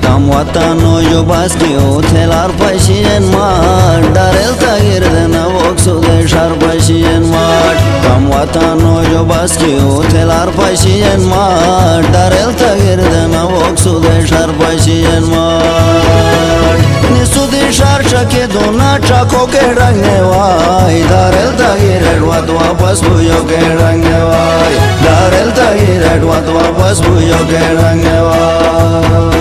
Tamwatano yo baski otelar pasien mar darel tagir dena voksu de shar pasien mar Tamwatano yo baski otelar pasien mar darel tagir dena voksu de shar pasien mar Nisu de shar chake dona chako ke rangne vai darel tagir edwat wapas buyo ke rangne vai darel tagir edwat wapas buyo ke rangne vai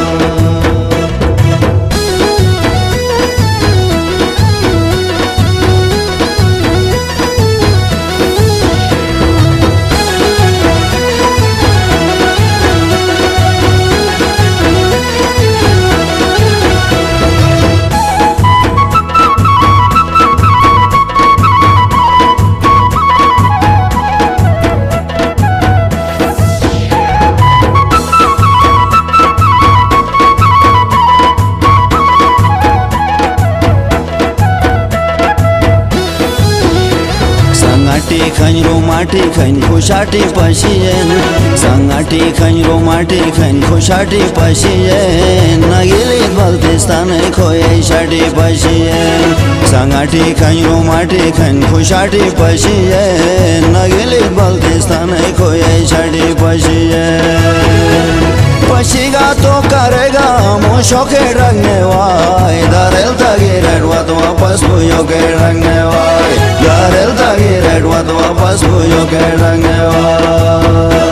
Sangati khain romati khain khushati pasien Sangati khain romati khain khushati pasien Nagili Baltistan khoye shati pasien Sangati khain romati khain khushati pasien Nagili Baltistan khoye shati pasien Pashiga to karega musho ke rangne vai darel tagir edwat wapas buyo ke rangne vai darel tagir edwat wapas buyo ke rangne vai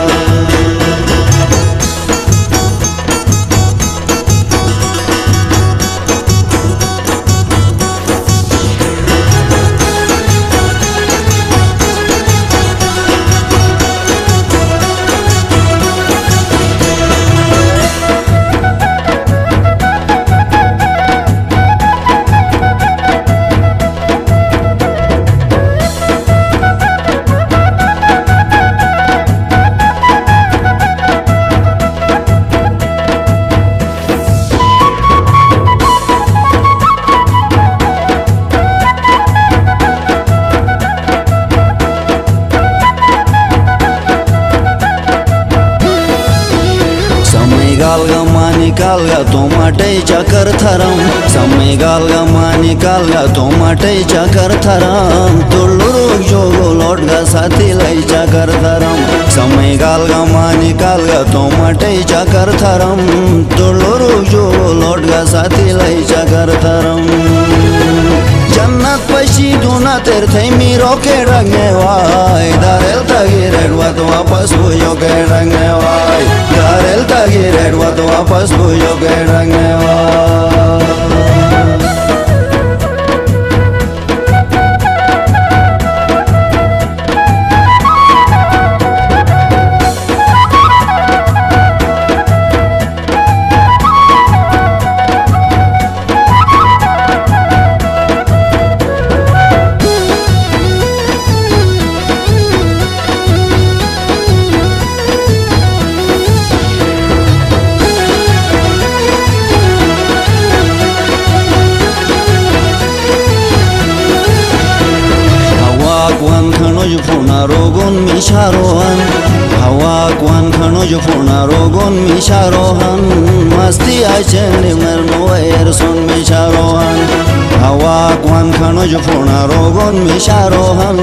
Galga mani galga tomate chakar tharam Samay galga mani galga tomate chakar tharam Tulluru jogo lotga sathi lai chakar tharam Samay galga mani galga tomate chakar tharam Tulluru jogo lotga sathi lai chakar tharam Jannat pashi duna tirthai miro ke rangne vai darel tagir edwat wapas buyo ke rangne vai darel tagir edwat wapas buyo ke rangne vai Puna rogon misharohan Hawa kwan khano jo puna rogon misharohan Masti achen merno erson misharohan Hawa kwan khano jo puna rogon misharohan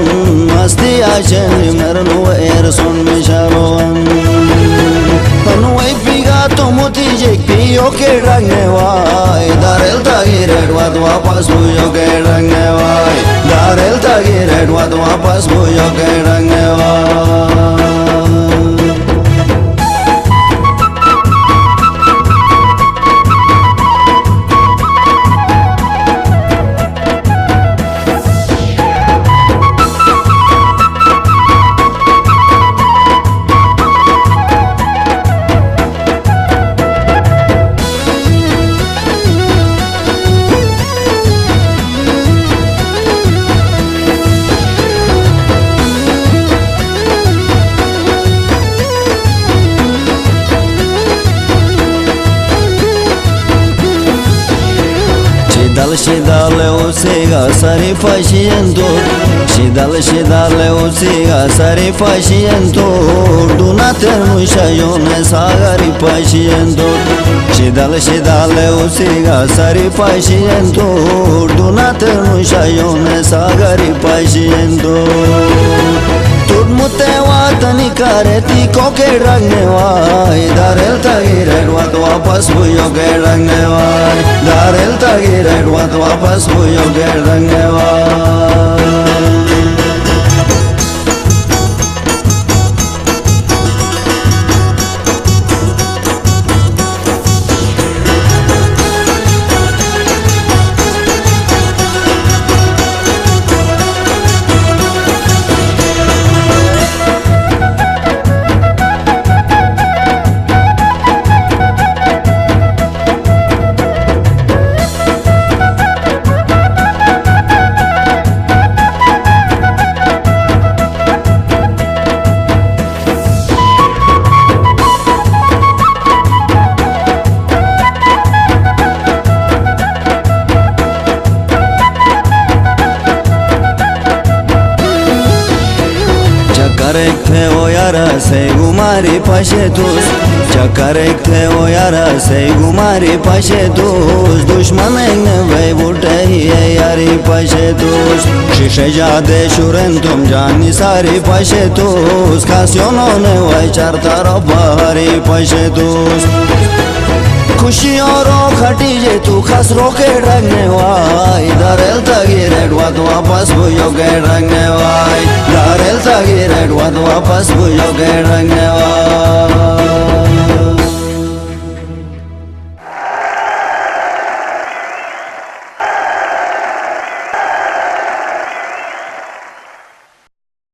Masti achen merno erson misharohan Panu ai piga tomuti jek piyo ke rangne vai darel tagir edwat wapas buyo ke rangne vai darel tagir edwat wapas buyo ke rangne vai Shidale usiga sari paciento Shidale usiga sari paciento Dunate mushayone sagari paciento Shidale usiga sari paciento Dunate mushayone sagari paciento Turmute watani kareti koke rangne vai Darel tagire wat wapas buyo ke rangne vai Darel tagire wat wapas buyo ke rangne vai Chakarek the o yara se gumari pashetus Chakarek the o yara se gumari pashetus Dushmanen vei bute hi yari pashetus Shishe jade shurentum jani sari pashetus Kasionone vai chartaro bahari pashetus खुशी और खटी जे तू खस रोके रंगने Y Darrel तगीरे वात वापस बुयो के रंगने वाई दारेल तगीरे वात वापस बुयो के रंगने वाई